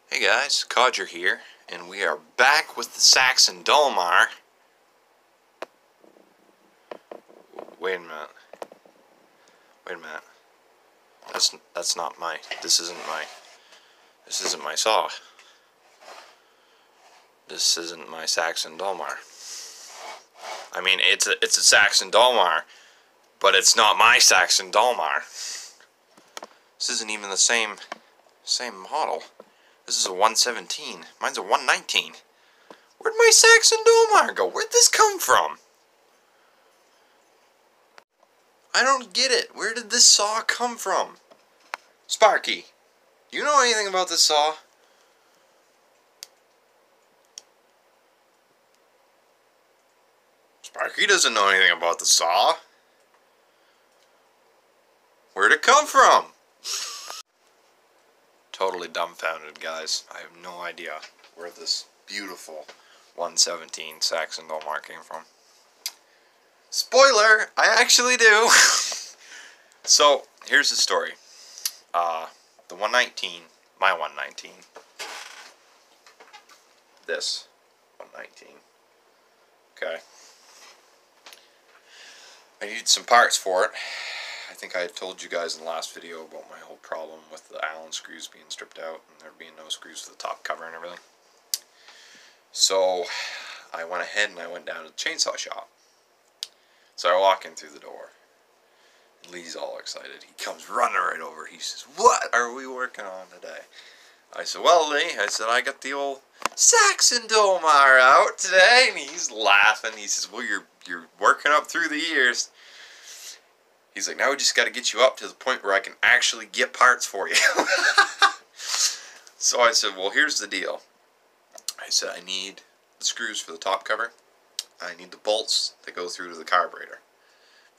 Hey guys, Codger here, and we are back with the Sachs Dolmar. Wait a minute. Wait a minute. That's not my. This isn't my saw. This isn't my Sachs Dolmar. I mean, it's a Sachs Dolmar, but it's not my Sachs Dolmar. This isn't even the same model. This is a 117. Mine's a 119. Where'd my Sachs Dolmar go? Where'd this come from? I don't get it. Where did this saw come from? Sparky, do you know anything about this saw? Sparky doesn't know anything about the saw. Where'd it come from? Totally dumbfounded, guys. I have no idea where this beautiful 117 Sachs Dolmar came from. Spoiler! I actually do! So, here's the story. The 119, my 119, this 119, okay. I needed some parts for it. I think I had told you guys in the last video about my whole problem with the Allen screws being stripped out and there being no screws for the top cover and everything. So I went ahead and I went down to the chainsaw shop. So I walk in through the door. Lee's all excited. He comes running right over. He says, "What are we working on today?" I said, "Well, Lee," I said, "I got the old Sachs Dolmar out today." And he's laughing. He says, "Well, you're working up through the years." He's like, "Now we just got to get you up to the point where I can actually get parts for you." So I said, "Well, here's the deal." I said, "I need the screws for the top cover. I need the bolts that go through to the carburetor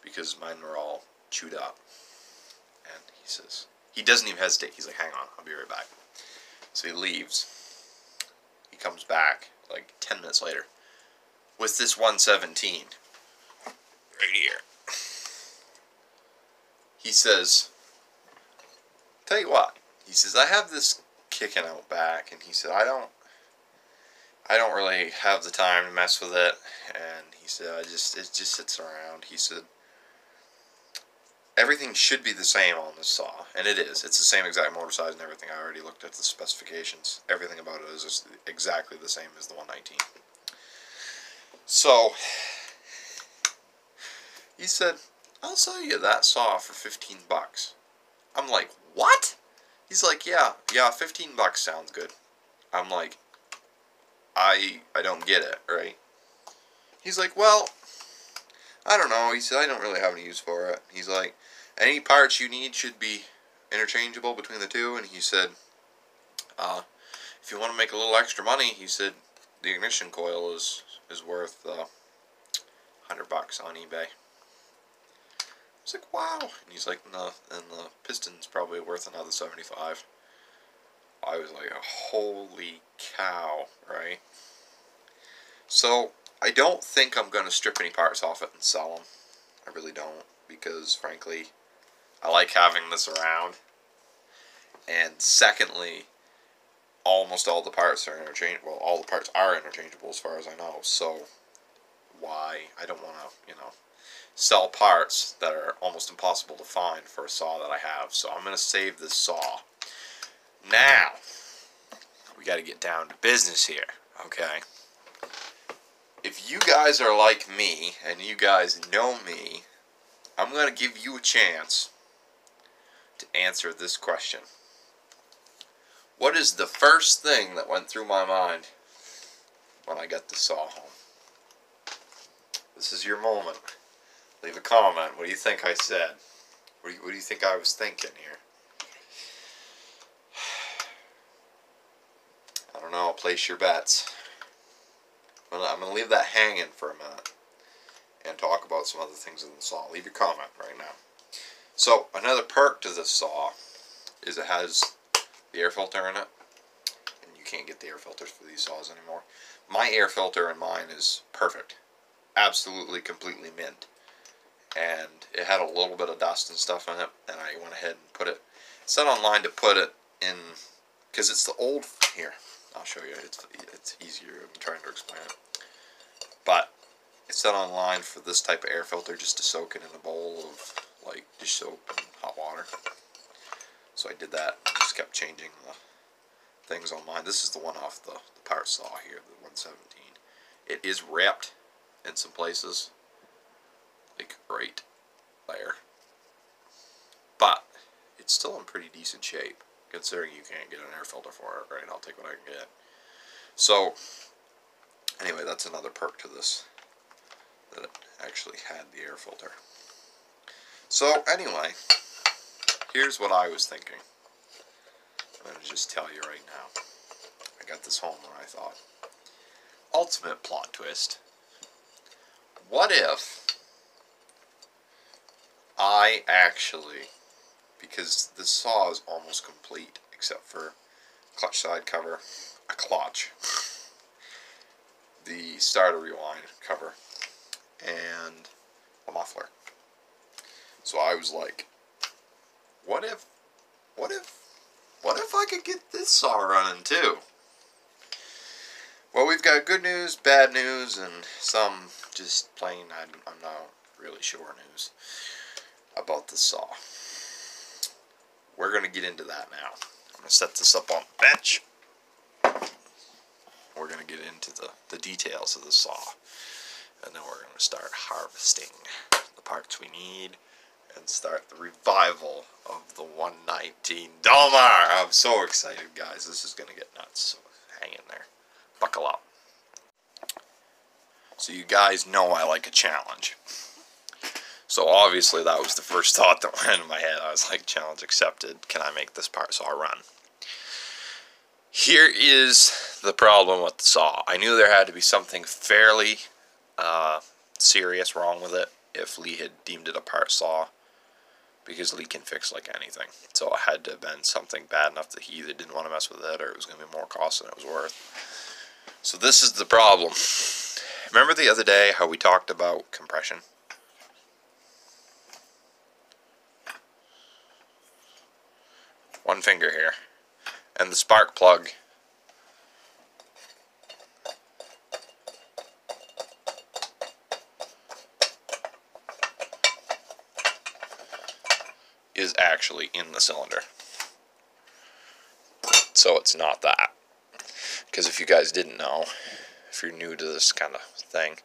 because mine were all chewed up." And he says, he doesn't even hesitate. He's like, "Hang on, I'll be right back." So he leaves. He comes back like 10 minutes later with this 117 right here. He says, "Tell you what," he says, "I have this kicking out back," and he said, I don't really have the time to mess with it." And he said, it just sits around. He said, "Everything should be the same on this saw," and it is. It's the same exact motor size and everything. I already looked at the specifications. Everything about it is just exactly the same as the 119. So he said, "I'll sell you that saw for 15 bucks. I'm like, "What?" He's like, yeah, 15 bucks sounds good." I'm like, I don't get it, right? He's like, "Well, I don't know." He said, "I don't really have any use for it." He's like, "Any parts you need should be interchangeable between the two." And he said, "If you want to make a little extra money," he said, "the ignition coil is worth 100 bucks on eBay." I was like, "Wow." And he's like, and the piston's probably worth another 75. I was like, holy cow, right? So I don't think I'm going to strip any parts off it and sell them. I really don't, because frankly, I like having this around. And secondly, almost all the parts are interchangeable. Well, all the parts are interchangeable as far as I know. So why? I don't want to, sell parts that are almost impossible to find for a saw that I have. So I'm going to save this saw. Now, we got to get down to business here, okay? If you guys are like me, and you guys know me, I'm going to give you a chance to answer this question. What is the first thing that went through my mind when I got the saw home? This is your moment. Leave a comment. What do you think I said? What do you think I was thinking here? I don't know. Place your bets. I'm going to leave that hanging for a minute and talk about some other things in the saw. Leave your comment right now. So, another perk to this saw is it has the air filter in it. And you can't get the air filters for these saws anymore. My air filter in mine is perfect. Absolutely, completely mint. And it had a little bit of dust and stuff in it, and I went ahead and put it, said online to put it in, because it's the old here, I'll show you. It's easier. I'm trying to explain it. But it said online for this type of air filter just to soak it in a bowl of like dish soap and hot water. So I did that. Just kept changing the things on mine. This is the one off the part saw here, the 117. It is wrapped in some places, like right there. But it's still in pretty decent shape, considering you can't get an air filter for it, right? I'll take what I can get. So, anyway, that's another perk to this, that it actually had the air filter. So, anyway, here's what I was thinking. I'm going to just tell you right now. I got this home when I thought. Ultimate plot twist. What if I actually, because this saw is almost complete except for clutch side cover, a clutch, the starter rewind cover, and a muffler. So I was like, what if I could get this saw running too? Well, we've got good news, bad news, and some just plain, I'm not really sure news about the saw. We're going to get into that now. I'm going to set this up on the bench. We're going to get into the details of the saw. And then we're going to start harvesting the parts we need and start the revival of the 119 Dolmar. I'm so excited, guys. This is going to get nuts. So hang in there. Buckle up. So you guys know I like a challenge. So obviously that was the first thought that went in my head. I was like, challenge accepted. Can I make this part saw run? Here is the problem with the saw. I knew there had to be something fairly serious wrong with it if Lee had deemed it a part saw, because Lee can fix like anything. So it had to have been something bad enough that he either didn't want to mess with it or it was going to be more cost than it was worth. So this is the problem. Remember the other day how we talked about compression? One finger here. And the spark plug is actually in the cylinder. So it's not that. Because if you guys didn't know, if you're new to this kind of thing,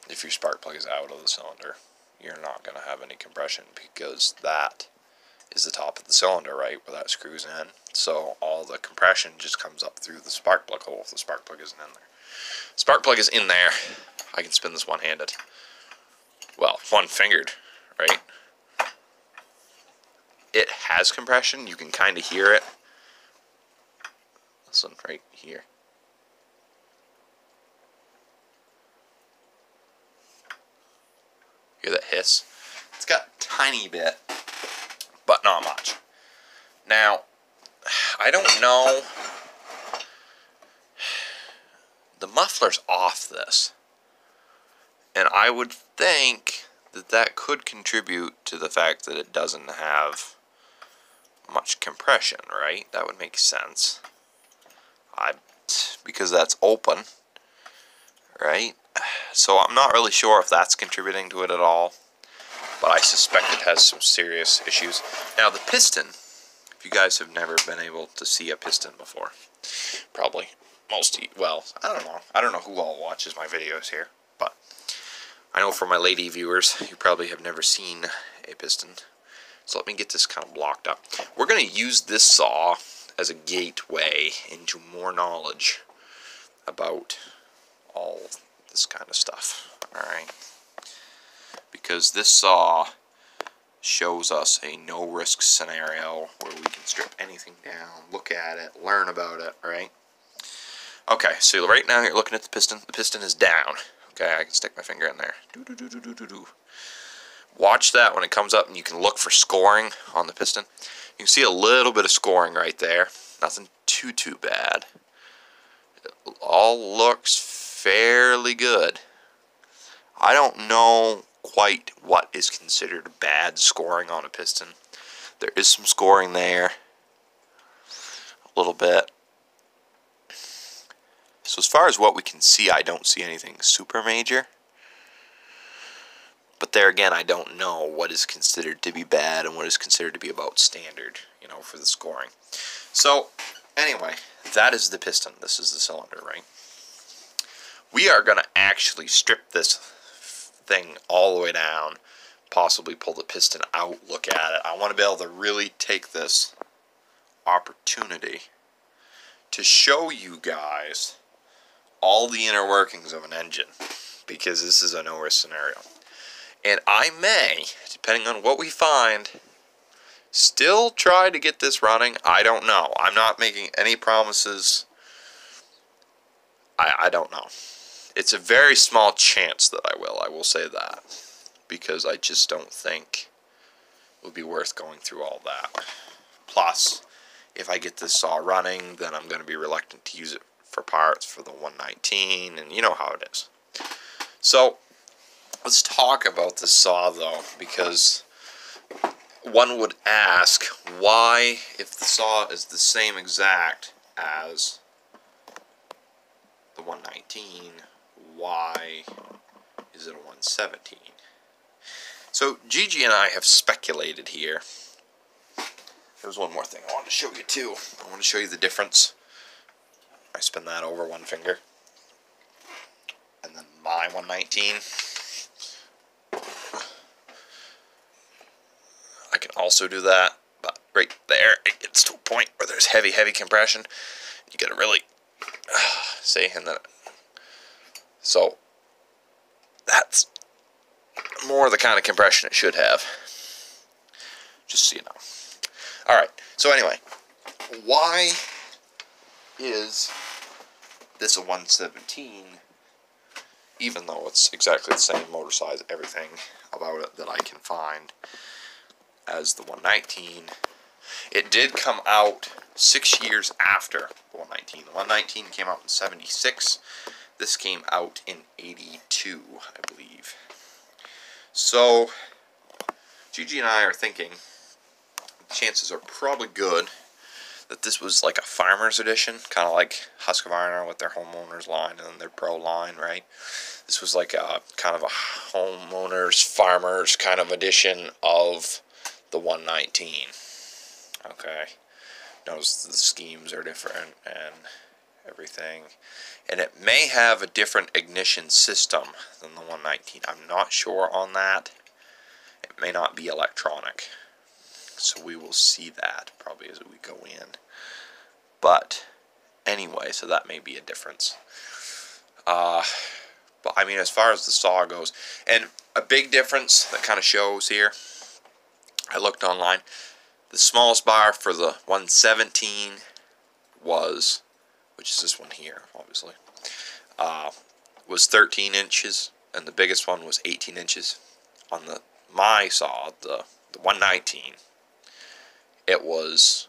if your spark plug is out of the cylinder, you're not going to have any compression, because that is the top of the cylinder, right, where that screws in. So all the compression just comes up through the spark plug hole if the spark plug isn't in there. Spark plug is in there. I can spin this one-handed. Well, one-fingered, right? It has compression. You can kind of hear it. This one right here. Hear that hiss? It's got a tiny bit, but not much. Now, I don't know. The muffler's off this. And I would think that that could contribute to the fact that it doesn't have much compression, right? That would make sense. Because that's open, right? So I'm not really sure if that's contributing to it at all, but I suspect it has some serious issues. Now the piston, if you guys have never been able to see a piston before, probably most of you, well, I don't know who all watches my videos here, but I know for my lady viewers, you probably have never seen a piston. So let me get this kind of blocked up. We're going to use this saw as a gateway into more knowledge about all this kind of stuff. Alright? Because this saw shows us a no-risk scenario where we can strip anything down, look at it, learn about it, right? Okay, so right now you're looking at the piston. The piston is down. Okay, I can stick my finger in there. Watch that when it comes up, and you can look for scoring on the piston. You can see a little bit of scoring right there. Nothing too bad. It all looks fairly good. I don't know quite what is considered bad scoring on a piston. There is some scoring there. A little bit. So as far as what we can see, I don't see anything super major. But there again, I don't know what is considered to be bad and what is considered to be about standard, you know, for the scoring. So, anyway, that is the piston. This is the cylinder, right? We are going to actually strip this thing all the way down, possibly pull the piston out, look at it. I want to be able to really take this opportunity to show you guys all the inner workings of an engine, because this is a no-risk scenario. And I may, depending on what we find, still try to get this running. I don't know. I'm not making any promises. I don't know. It's a very small chance that I will say that. Because I just don't think it would be worth going through all that. Plus, if I get this saw running, then I'm going to be reluctant to use it for parts for the 119, and you know how it is. So, let's talk about this saw, though, because one would ask, why, if the saw is the same exact as the 119, why is it a 117? So, Gigi and I have speculated here. There's one more thing I want to show you, too. I want to show you the difference. I spin that over one finger. And then my 119. I can also do that, but right there it gets to a point where there's heavy compression. You gotta really see, and then so that's more the kind of compression it should have. Just so you know. Alright, so anyway, why is this a 117, even though it's exactly the same motor size, everything about it that I can find, as the 119. It did come out 6 years after the 119. The 119 came out in 76. This came out in 82, I believe. So, Gigi and I are thinking the chances are probably good that this was like a farmer's edition, kind of like Husqvarna with their homeowners line and then their pro line, right? This was like a kind of a homeowners, farmers kind of edition of the 119. Okay. Notice the schemes are different and everything. And it may have a different ignition system than the 119. I'm not sure on that. It may not be electronic. So we will see that probably as we go in. But anyway, so that may be a difference. But I mean, as far as the saw goes, and a big difference that kind of shows here, I looked online, the smallest bar for the 117 was, which is this one here, obviously, was 13 inches, and the biggest one was 18 inches. On my saw, the 119, it was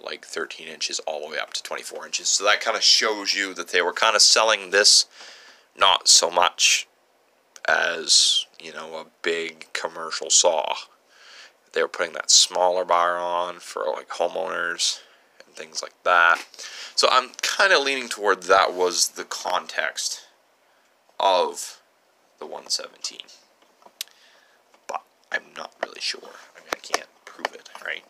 like 13 inches all the way up to 24 inches. So that kind of shows you that they were kind of selling this not so much as, you know, a big commercial saw. They were putting that smaller bar on for like homeowners and things like that. So I'm kind of leaning toward that was the context of the 117. But I'm not really sure. I mean, I can't prove it, right?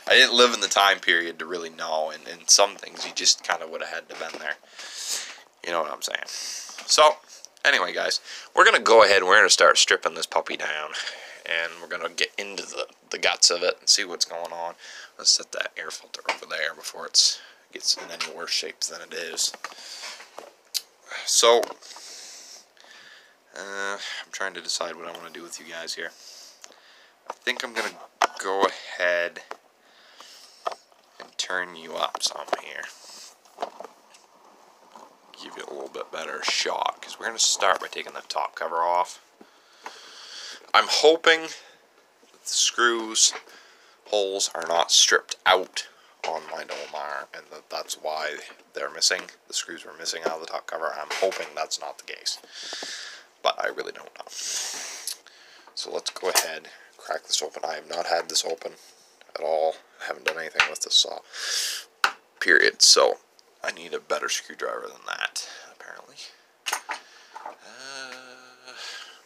I didn't live in the time period to really know, and some things you just kind of would have had to been there. You know what I'm saying? So, anyway, guys, we're going to go ahead and we're going to start stripping this puppy down. And we're going to get into the guts of it and see what's going on. Let's set that air filter over there before it gets in any worse shape than it is. So, I'm trying to decide what I want to do with you guys here. I think I'm going to go ahead and turn you up some here. Give you a little bit better shot, because we're going to start by taking the top cover off. I'm hoping that the screws holes are not stripped out on my Dolmar, and that's why they're missing. The screws were missing out of the top cover. I'm hoping that's not the case, but I really don't know. So let's go ahead, crack this open. I have not had this open at all. I haven't done anything with this saw. Period. So I need a better screwdriver than that, apparently.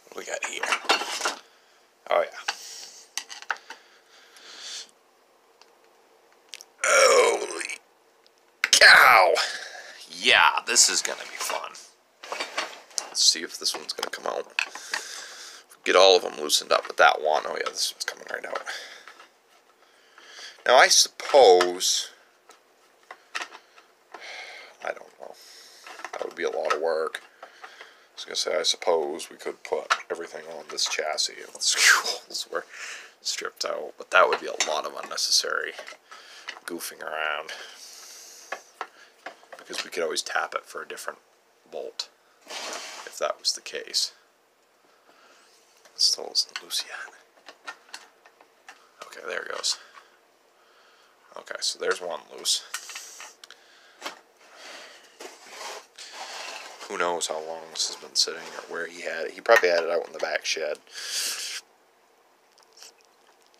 What do we got here? Oh yeah. Holy cow! Yeah, this is gonna be fun. Let's see if this one's gonna come out. Get all of them loosened up with that one. Oh yeah, this one's coming right out. Now I suppose, I don't know, that would be a lot of work. I was gonna say, I suppose we could put everything on this chassis if the screw holes were stripped out, but that would be a lot of unnecessary goofing around, because we could always tap it for a different bolt if that was the case. It still isn't loose yet. Okay, there it goes. Okay, so there's one loose. Who knows how long this has been sitting or where he had it. He probably had it out in the back shed.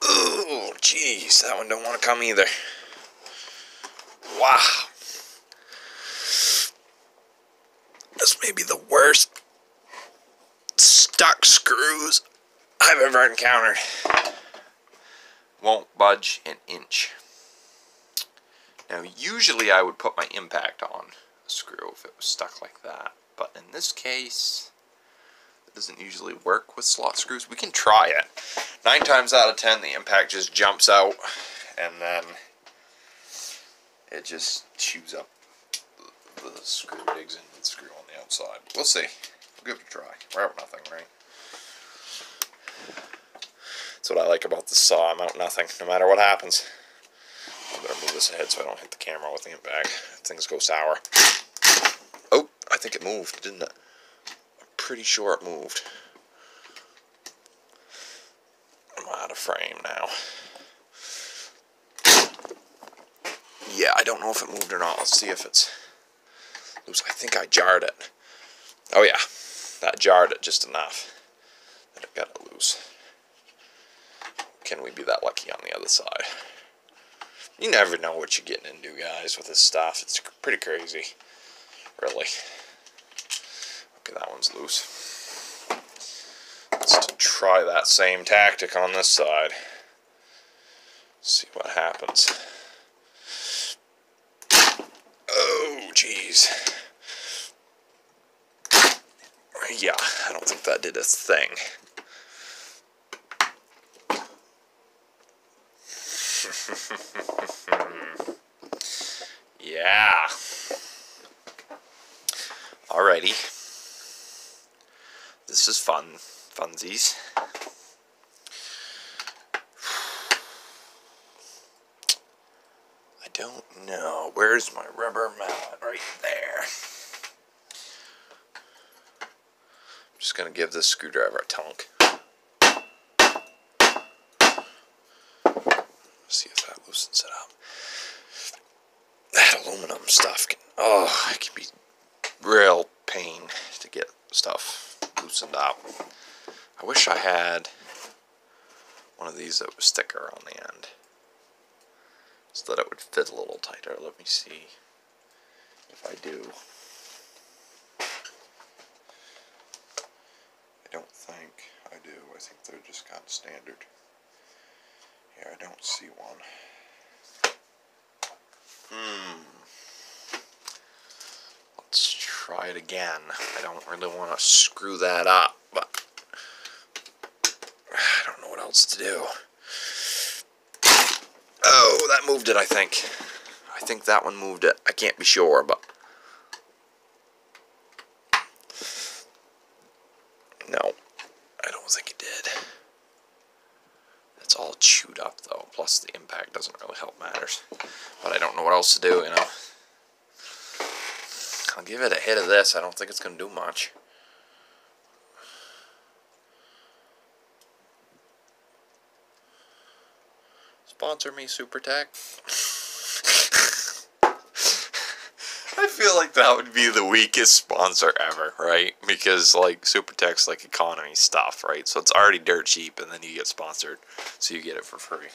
Oh, jeez, that one don't want to come either. Wow. This may be the worst stuck screws I've ever encountered. Won't budge an inch. Now, usually I would put my impact on a screw if it was stuck like that. But in this case, it doesn't usually work with slot screws. We can try it. 9 times out of 10, the impact just jumps out, and then it just chews up the screw, digs into the screw on the outside. We'll see. We'll give it a try. We're out nothing, right? That's what I like about the saw. I'm out nothing, no matter what happens. I better move this ahead so I don't hit the camera with the impact. Things go sour. Oh, I think it moved, didn't it? I'm pretty sure it moved. I'm out of frame now. Yeah, I don't know if it moved or not. Let's see if it's loose. I think I jarred it. Oh yeah, that jarred it just enough that it got it loose. Can we be that lucky on the other side? You never know what you're getting into, guys, with this stuff. It's pretty crazy, really. Okay, that one's loose. Let's try that same tactic on this side. See what happens. Oh, jeez. Yeah, I don't think that did its thing. Yeah. Alrighty. This is fun. Funsies. I don't know. Where's my rubber mallet? Right there. I'm just going to give this screwdriver a tonk. See if that loosens it up. That aluminum stuff can, it can be real pain to get stuff loosened up. I wish I had one of these that was thicker on the end, so that it would fit a little tighter. Let me see if I do. I don't think I do. I think they're just kind of standard. Here, I don't see one. Let's try it again. I don't really want to screw that up, but I don't know what else to do. Oh, that moved it, I think. I think that one moved it. I can't be sure, but no, I don't think it did. It's all chewed up, though. Plus, the impact doesn't really help matters. But I don't know what else to do, you know. I'll give it a hit of this. I don't think it's going to do much. Sponsor me, SuperTech. I feel like that would be the weakest sponsor ever, right? Because, like, SuperTech's like economy stuff, right? So it's already dirt cheap, and then you get sponsored, so you get it for free.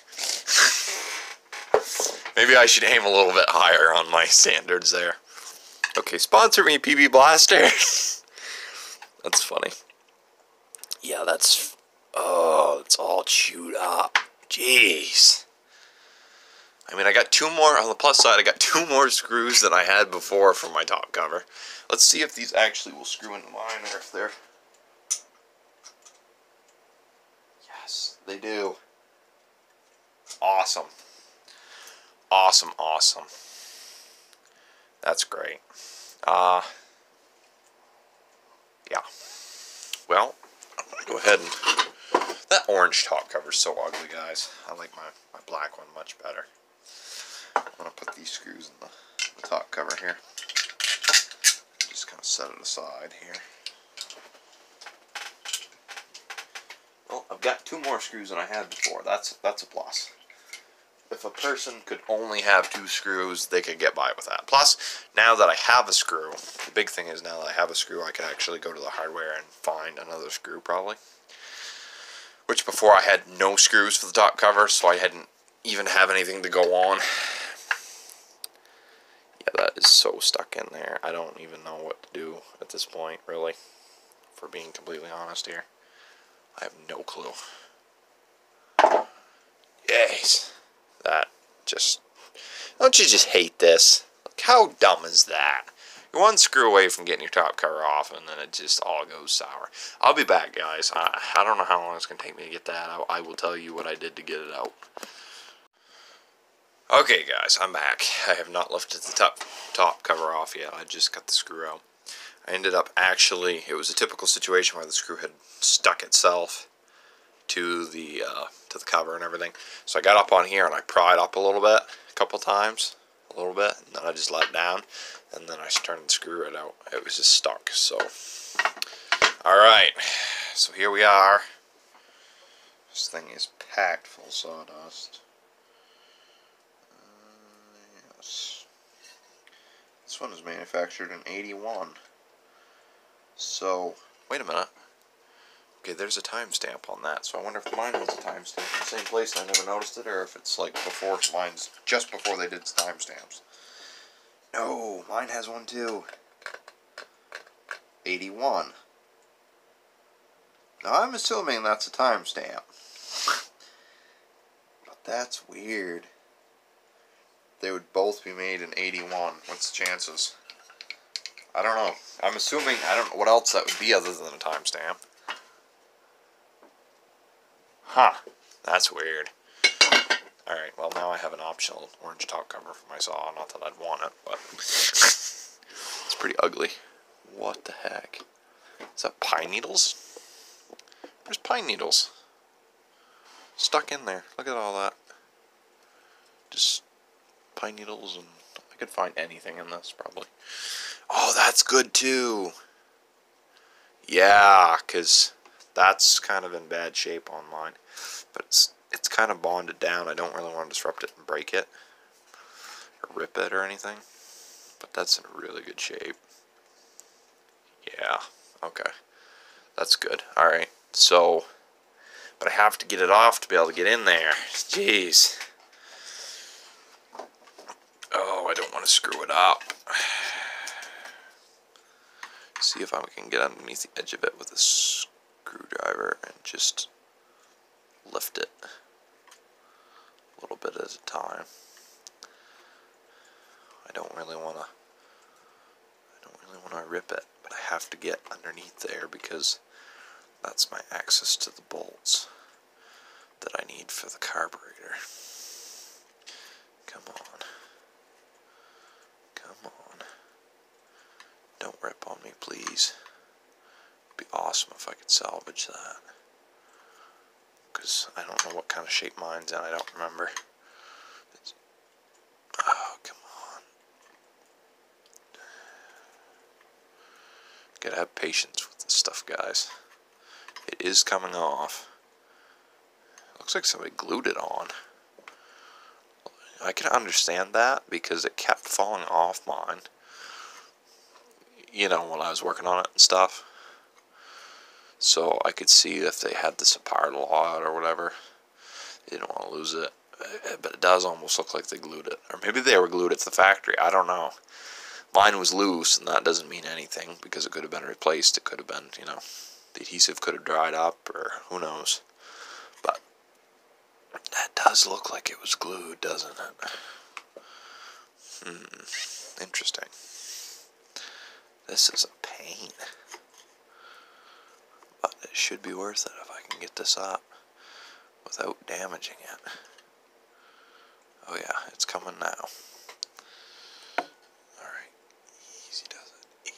Maybe I should aim a little bit higher on my standards there. Okay, sponsor me, PB Blaster. That's funny. Yeah, that's... Oh, it's all chewed up. Jeez. I mean, I got 2 more, on the plus side, I got 2 more screws than I had before for my top cover. Let's see if these actually will screw into mine, or if they're... Yes, they do. Awesome. Awesome, awesome. That's great. Yeah. Well, I'm going to go ahead and... That orange top cover is so ugly, guys. I like my black one much better. I'm going to put these screws in the top cover here. Just kind of set it aside here. Well, I've got 2 more screws than I had before. That's a plus. If a person could only have 2 screws, they could get by with that. Plus, now that I have a screw, the big thing is now that I have a screw, I can actually go to the hardware and find another screw, probably. Which before I had no screws for the top cover, so I hadn't even have anything to go on. Yeah, that is so stuck in there. I don't even know what to do at this point, really. For being completely honest here. I have no clue. Yes. That just... Don't you just hate this? Like, how dumb is that? You're 1 screw away from getting your top cover off, and then it just all goes sour. I'll be back, guys. I don't know how long it's going to take me to get that out. I will tell you what I did to get it out. Okay, guys, I'm back. I have not lifted the top cover off yet. I just got the screw out. I ended up actually... It was a typical situation where the screw had stuck itself to the cover and everything. So I got up on here and I pried up a little bit, a couple times, a little bit, and then I just let it down, and then I turned the screw right out. It was just stuck, so. Alright, so here we are. This thing is packed full of sawdust. Yes. This one is manufactured in '81. So, wait a minute. Okay, there's a timestamp on that, so I wonder if mine has a timestamp in the same place and I never noticed it, or if it's like before, mine's just before they did timestamps. No, mine has one too. 81. Now I'm assuming that's a timestamp. But that's weird. They would both be made in 81. What's the chances? I don't know. I'm assuming, I don't know what else that would be other than a timestamp. Huh, that's weird. Alright, well now I have an optional orange top cover for my saw. Not that I'd want it, but it's pretty ugly. What the heck? Is that pine needles? There's pine needles. Stuck in there. Look at all that. Just pine needles, and I could find anything in this, probably. Oh, that's good too. Yeah, because that's kind of in bad shape on mine. But it's kind of bonded down. I don't really want to disrupt it and break it. Or rip it or anything. But that's in really good shape. Yeah, okay. That's good. Alright, so... But I have to get it off to be able to get in there. Jeez. Oh, I don't want to screw it up. See if I can get underneath the edge of it with a screwdriver and just lift it a little bit at a time. I don't really want to rip it, but I have to get underneath there because that's my access to the bolts that I need for the carburetor. Come on. Come on. Don't rip on me, please. It'd be awesome if I could salvage that. Because I don't know what kind of shape mine's in. I don't remember. Oh, come on. Gotta have patience with this stuff, guys. It is coming off. Looks like somebody glued it on. I can understand that because it kept falling off mine. You know, when I was working on it and stuff. So I could see if they had this apart a lot or whatever. They didn't want to lose it. But it does almost look like they glued it. Or maybe they were glued at the factory. I don't know. Mine was loose, and that doesn't mean anything because it could have been replaced. It could have been, the adhesive could have dried up, or who knows. But that does look like it was glued, doesn't it? Interesting. This is a pain. But it should be worth it if I can get this up without damaging it. Oh yeah, it's coming now. Alright, easy does it,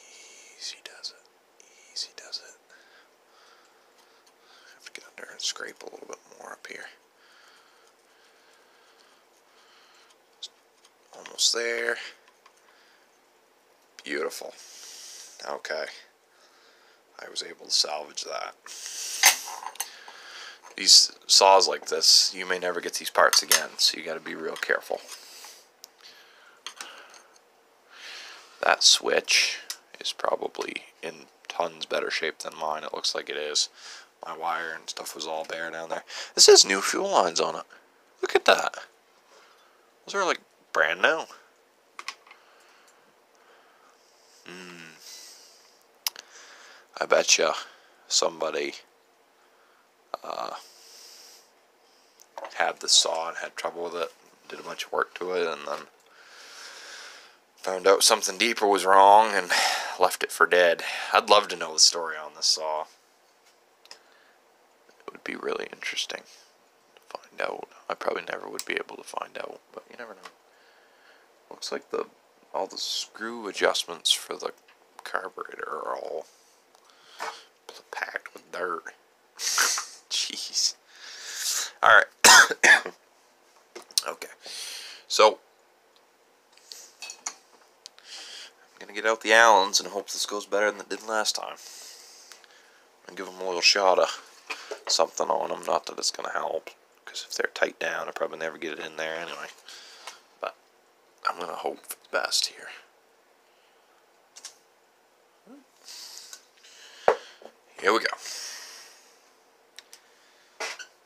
easy does it, easy does it. I have to get under and scrape a little bit more up here. Almost there. Beautiful. Okay. I was able to salvage that. These saws like this, you may never get these parts again, so you got to be real careful. That switch is probably in tons better shape than mine. It looks like it is. My wire and stuff was all bare down there. This has new fuel lines on it. Look at that. Those are like brand new. I bet you somebody had the saw and had trouble with it, did a bunch of work to it, and then found out something deeper was wrong and left it for dead. I'd love to know the story on this saw. It would be really interesting to find out. I probably never would be able to find out, but you never know. Looks like all the screw adjustments for the carburetor are all packed with dirt. Jeez. Alright. Okay. So, I'm going to get out the Allens and hope this goes better than it did last time. And give them a little shot of something on them. Not that it's going to help, because if they're tight down, I'll probably never get it in there anyway. But I'm going to hope for the best here. Here we go.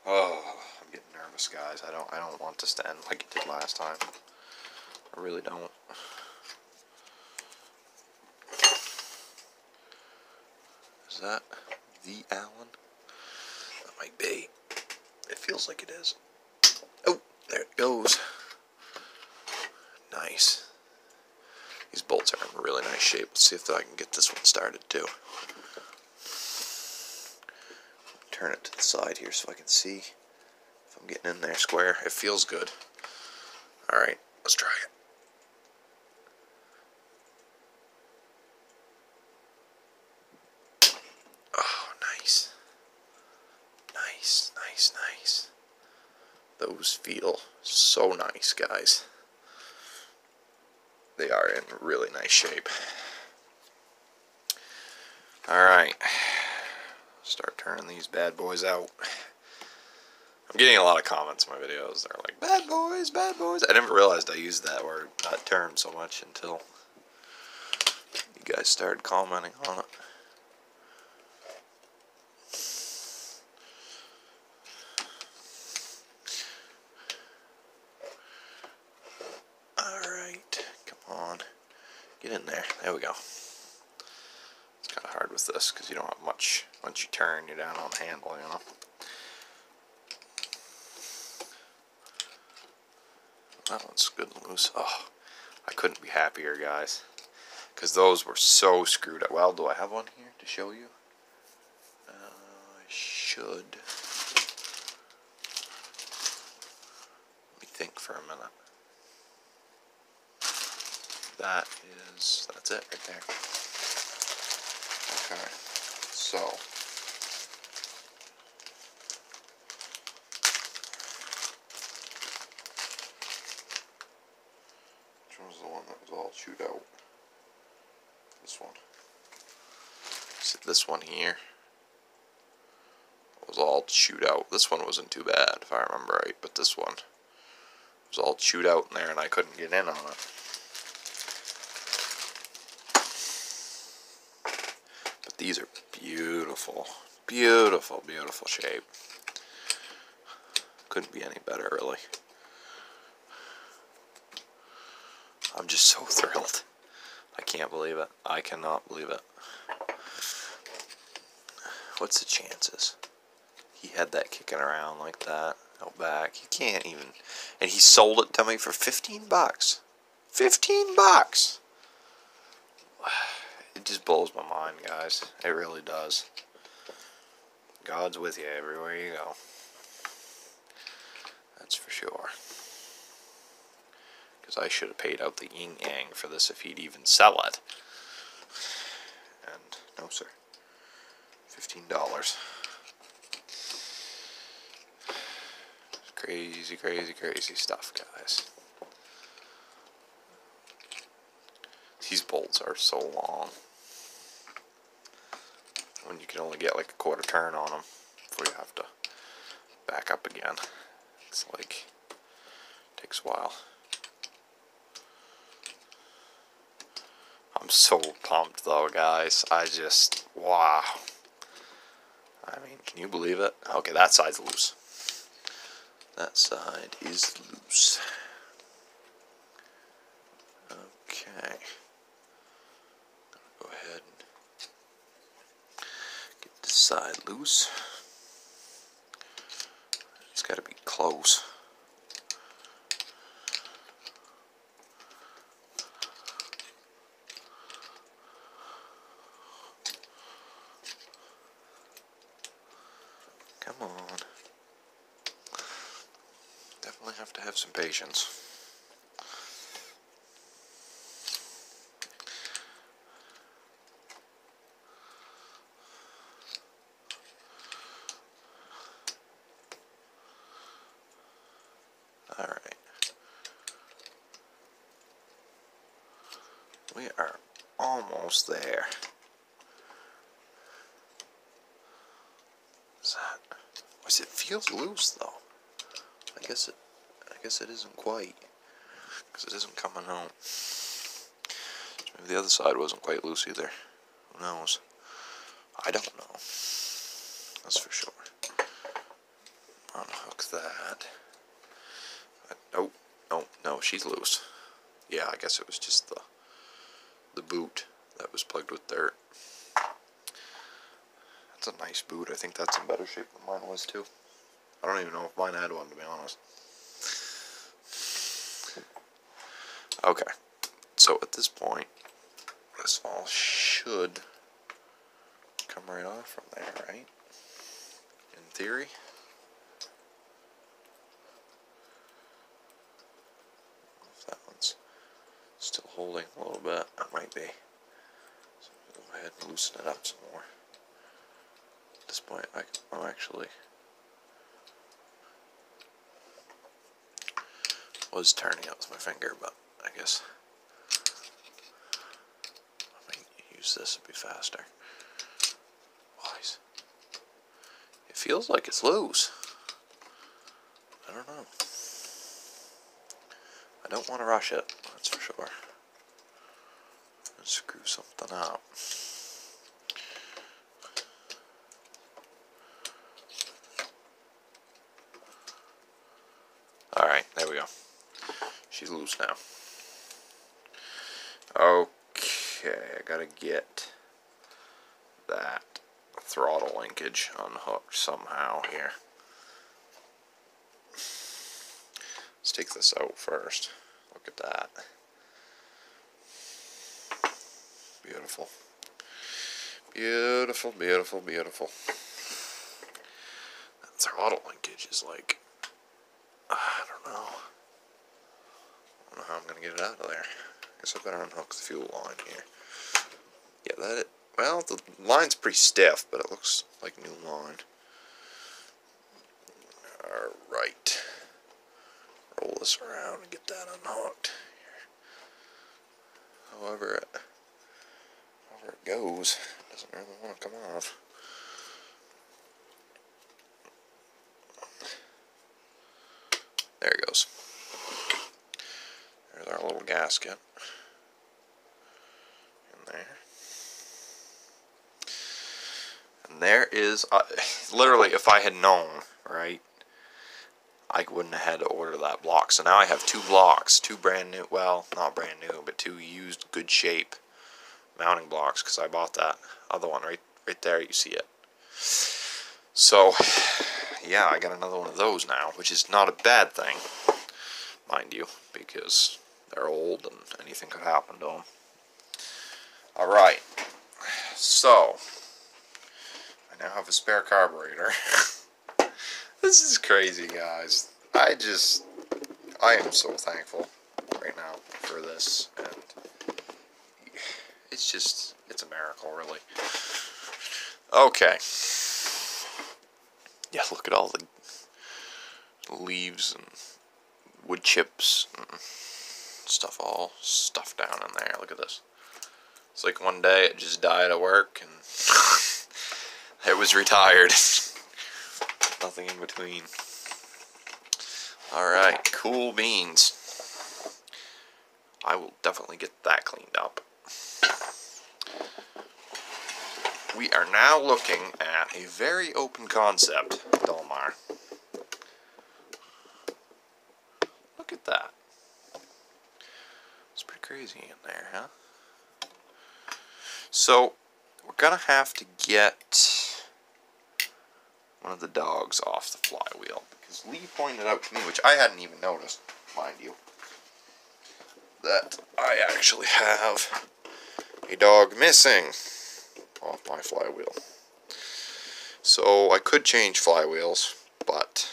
Oh, I'm getting nervous, guys. I don't want this to end like it did last time. I really don't. Is that the Allen? That might be. It feels like it is. Oh, there it goes. Nice. These bolts are in really nice shape. Let's see if I can get this one started too. Turn it to the side here so I can see if I'm getting in there square. It feels good. Alright, let's try it. Oh, nice. Nice, nice, nice. Those feel so nice, guys. They are in really nice shape. Alright. Start turning these bad boys out. I'm getting a lot of comments in my videos. They're like, bad boys, bad boys. I never realized I used that word, that term so much until you guys started commenting on it. Alright, come on. Get in there. There we go. It's kind of hard with this because you don't have much. Once you turn, you're down on the handle, you know. That one's good and loose. Oh, I couldn't be happier, guys. Because those were so screwed up. Well, do I have one here to show you? I should. Let me think for a minute. That's it right there. Okay, so. Which one was the one that was all chewed out? This one. See, this one here was all chewed out. This one wasn't too bad, if I remember right, but this one was all chewed out in there and I couldn't get in on it. But these are beautiful, beautiful, beautiful shape. Couldn't be any better, really. I'm just so thrilled. I can't believe it. I cannot believe it. What's the chances? He had that kicking around like that out back. He can't even. And he sold it to me for 15 bucks. 15 bucks! It just blows my mind, guys. It really does. God's with you everywhere you go. That's for sure. Because I should have paid out the yin-yang for this if he'd even sell it. And no, sir. $15. Crazy, crazy, crazy stuff, guys. These bolts are so long. When you can only get like a quarter turn on them before you have to back up again. It's like, takes a while. I'm so pumped though, guys. Wow. I mean, can you believe it? Okay, that side's loose. That side is loose. Okay. Go ahead and get this side loose. It's got to be close. Come on. Definitely have to have some patience. Alright. We are almost there. Is that? It feels loose though. I guess it isn't quite, because it isn't coming out. Maybe the other side wasn't quite loose either. Who knows? I don't know. That's for sure. Unhook that. No, she's loose. Yeah, I guess it was just the boot that was plugged with dirt. That's a nice boot. I think that's in better shape than mine was too. I don't even know if mine had one, to be honest. Okay, so at this point, this all should come right off from there, right? In theory. If that one's still holding a little bit, it might be. So I'm going to go ahead and loosen it up some more. At this point, I'm actually was turning it with my finger, but I guess I might use this to be faster. Wise. It feels like it's loose. I don't know. I don't want to rush it, that's for sure. Let's screw something up. Alright, there we go. She's loose now. Okay, I gotta get that throttle linkage unhooked somehow here. Let's take this out first. Look at that. Beautiful. Beautiful, beautiful, beautiful. That throttle linkage is like, I don't know. I don't know how I'm going to get it out of there. I guess I better unhook the fuel line here. Yeah, well, the line's pretty stiff, but it looks like new line. Alright. Roll this around and get that unhooked. However it goes, it doesn't really want to come off. There it goes. There's our little gasket in there. And there is, literally, if I had known, right, I wouldn't have had to order that block. So now I have 2 blocks, 2 brand new, well, not brand new, but 2 used good shape mounting blocks, because I bought that other one right there, you see it. So, yeah, I got another one of those now, which is not a bad thing, mind you, because they're old and anything could happen to them. Alright, so, I now have a spare carburetor. This is crazy, guys. I am so thankful right now for this, and it's a miracle, really. Okay. Yeah, look at all the leaves and wood chips and stuff all stuffed down in there. Look at this. It's like one day it just died at work and it was retired. Nothing in between. Alright, cool beans. I will definitely get that cleaned up. We are now looking at a very open concept, Dolmar. Look at that. It's pretty crazy in there, huh? So, we're gonna have to get one of the dogs off the flywheel, because Lee pointed out to me, which I hadn't even noticed, mind you, that I actually have a dog missing off my flywheel. So I could change flywheels, but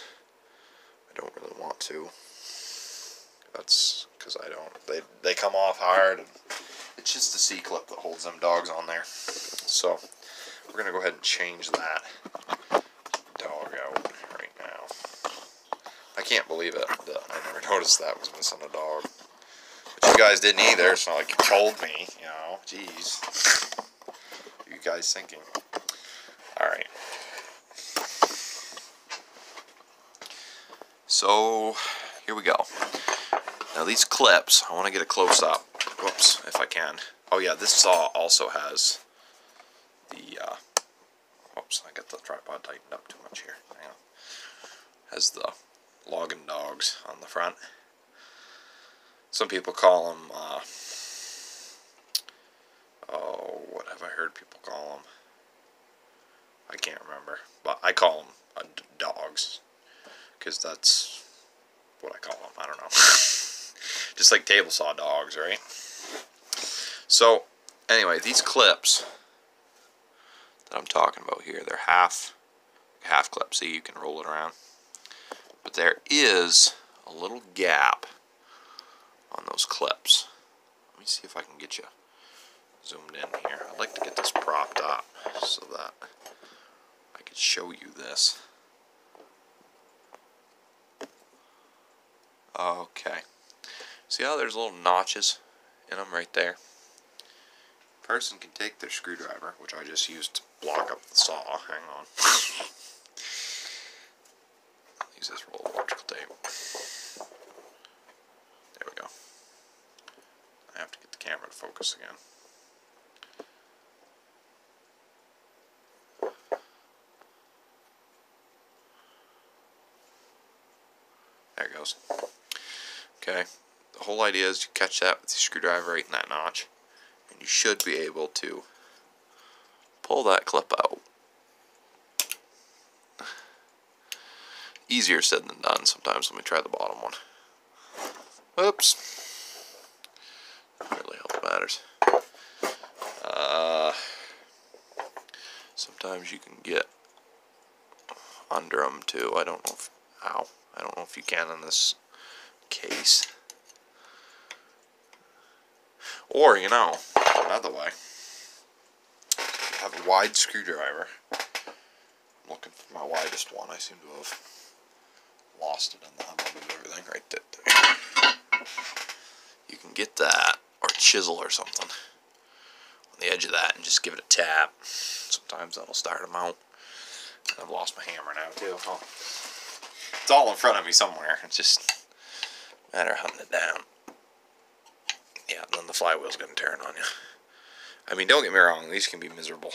I don't really want to. That's because I don't. They come off hard, and it's just the C-clip that holds them dogs on there. So we're gonna go ahead and change that dog out right now. I can't believe it that I never noticed that was missing a dog. But you guys didn't either. It's not like you told me, you know. Jeez. What are you guys thinking? Alright. So, here we go. Now these clips, I want to get a close-up. Whoops, if I can. Oh yeah, this saw also has the, whoops, I got the tripod tightened up too much here. Hang on. Has the logging dogs on the front. Some people call them, oh, what have I heard people call them? I can't remember, but I call them dogs, because that's what I call them. I don't know. Just like table saw dogs, right? So, anyway, these clips that I'm talking about here, they're half clip, so you can roll it around. But there is a little gap on those clips. Let me see if I can get you zoomed in here. I'd like to get this propped up so that I could show you this. Okay. See how there's little notches in them right there? A person can take their screwdriver, which I just used to block up the saw. Hang on. I'll use this roll of electrical tape. There we go. I have to get the camera to focus again. There it goes. Okay, the whole idea is you catch that with the screwdriver right in that notch, and you should be able to pull that clip out. Easier said than done sometimes. Let me try the bottom one. Oops. That really helps matters. Sometimes you can get under them too. I don't know if, ow, I don't know if you can in this case. Or, you know, another way. You have a wide screwdriver. I'm looking for my widest one. I seem to have lost it in the hubbub of everything right there. You can get that, or a chisel or something, on the edge of that and just give it a tap. Sometimes that'll start them out. I've lost my hammer now too. Oh. It's all in front of me somewhere. It's just a matter of hunting it down. Yeah, and then the flywheel's going to turn on you. I mean, don't get me wrong, these can be miserable.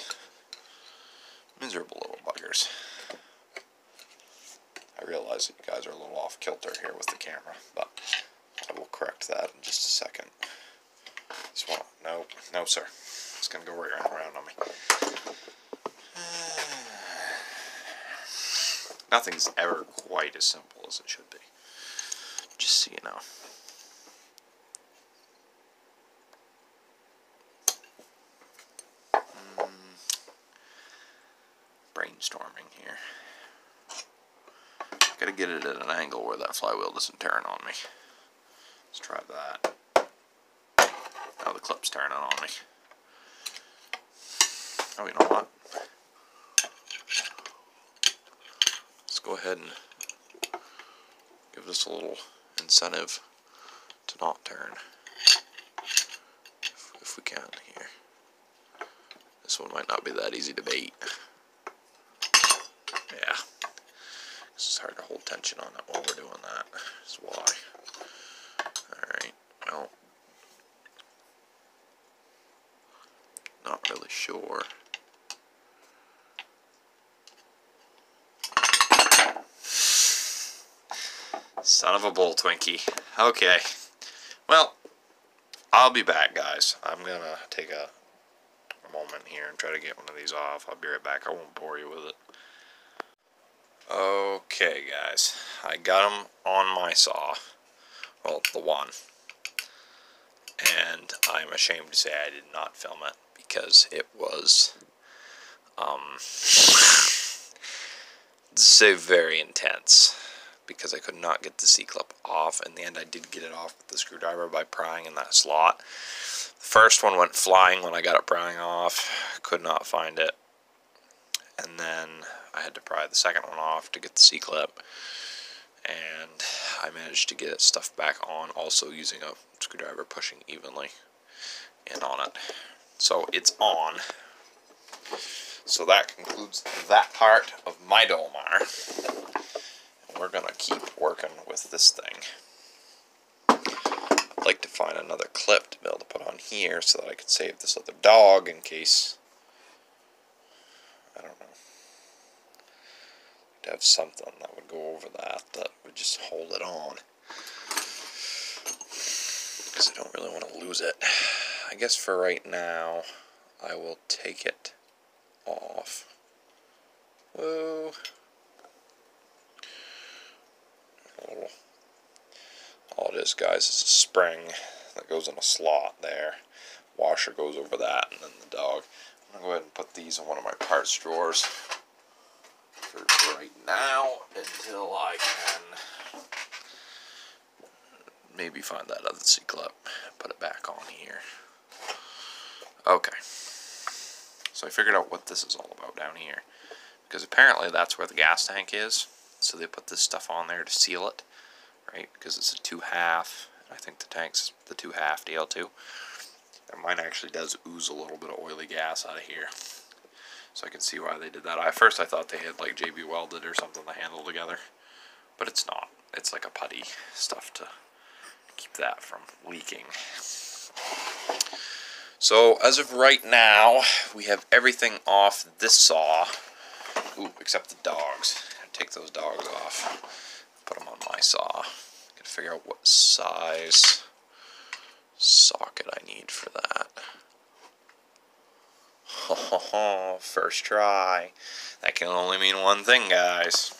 Miserable little buggers. I I realize that you guys are a little off kilter here with the camera, but I will correct that in just a second. Just want no sir. It's gonna go right around on me. Nothing's ever quite as simple as it should be. Just so you know. Brainstorming here. Gotta get it at an angle where that flywheel doesn't turn on me. Let's try that. Now the clip's turning on me. Oh, you know what? Let's go ahead and give this a little incentive to not turn. If we can here. This one might not be that easy to bait. Yeah. It's hard to hold tension on it while we're doing that. That's why. Alright, well. Not really sure. Son of a bull Twinkie. Okay. Well, I'll be back, guys. I'm gonna take a moment here and try to get one of these off. I'll be right back. I won't bore you with it. Okay, guys. I got them on my saw. Well, the one. And I'm ashamed to say I did not film it because it was, to say very intense. Because I could not get the C-clip off. In the end, I did get it off with the screwdriver by prying in that slot. The first one went flying when I got it prying off. Could not find it. And then I had to pry the second one off to get the C-clip. And I managed to get it stuffed back on, also using a screwdriver pushing evenly in on it. So it's on. So that concludes that part of my Dolmar. We're gonna keep working with this thing. I'd like to find another clip to be able to put on here so that I could save this other dog in case, I don't know, to have something that would go over that would just hold it on. Because I don't really want to lose it. I guess for right now, I will take it off. Whoa. All it is, guys, is a spring that goes in a slot there. Washer goes over that, and then the dog. I'm going to go ahead and put these in one of my parts drawers for right now until I can maybe find that other C-clip and put it back on here. Okay. So I figured out what this is all about down here. Because apparently that's where the gas tank is. So they put this stuff on there to seal it. Right, because it's a 2.5. I think the tank's the 2.5 DL2. And mine actually does ooze a little bit of oily gas out of here. So I can see why they did that. At first I thought they had like JB welded or something to handle together. But it's not. It's like a putty stuff to keep that from leaking. So as of right now, we have everything off this saw. Ooh, except the dogs. Take those dogs off. Put them on my saw. Gotta figure out what size socket I need for that. Oh, first try. That can only mean one thing, guys.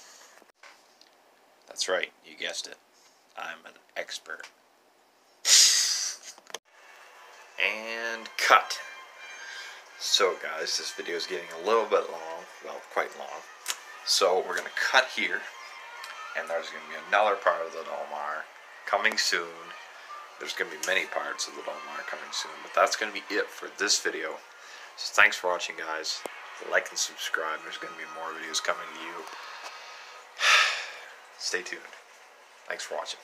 That's right, you guessed it. I'm an expert. And cut. So guys, this video is getting a little bit long. Well, quite long. So we're gonna cut here. And there's going to be another part of the Dolmar coming soon. There's going to be many parts of the Dolmar coming soon. But that's going to be it for this video. So thanks for watching, guys. Like and subscribe. There's going to be more videos coming to you. Stay tuned. Thanks for watching.